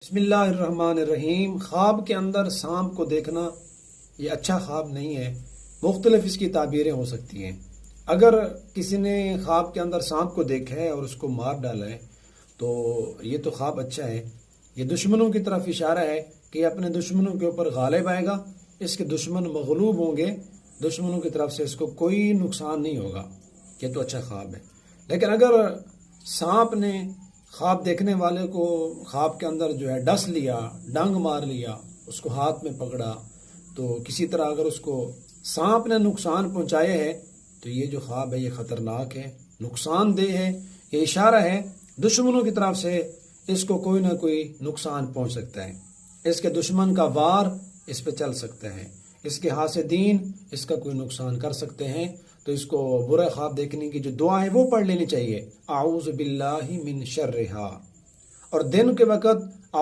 بسم اللہ الرحمن الرحیم۔ خواب کے اندر سانپ کو دیکھنا یہ اچھا خواب نہیں ہے۔ مختلف اس کی تعبیریں ہو سکتی ہیں۔ اگر کسی نے خواب کے اندر سانپ کو دیکھا ہے اور اس کو مار ڈالا ہے تو یہ تو خواب اچھا ہے۔ یہ دشمنوں کی طرف اشارہ ہے کہ یہ اپنے دشمنوں کے اوپر غالب آئے گا، اس کے دشمن مغلوب ہوں گے، دشمنوں کی طرف سے اس کو کوئی نقصان نہیں ہوگا۔ یہ تو اچھا خواب ہے۔ لیکن اگر سانپ نے خواب دیکھنے والے کو خواب کے اندر جو ہے ڈس لیا، ڈنگ مار لیا، اس کو ہاتھ میں پکڑا، تو کسی طرح اگر اس کو سانپ نے نقصان پہنچایا ہے تو یہ جو خواب ہے یہ خطرناک ہے، نقصان دہ ہے۔ یہ اشارہ ہے دشمنوں کی طرف سے اس کو کوئی نہ کوئی نقصان پہنچ سکتا ہے، اس کے دشمن کا وار اس پہ چل سکتا ہے، اس کے حاسدین اس کا کوئی نقصان کر سکتے ہیں۔ تو اس کو برا خواب دیکھنے کی جو دعا ہے وہ پڑھ لینی چاہیے، اعوذ باللہ من شرھا، اور دن کے وقت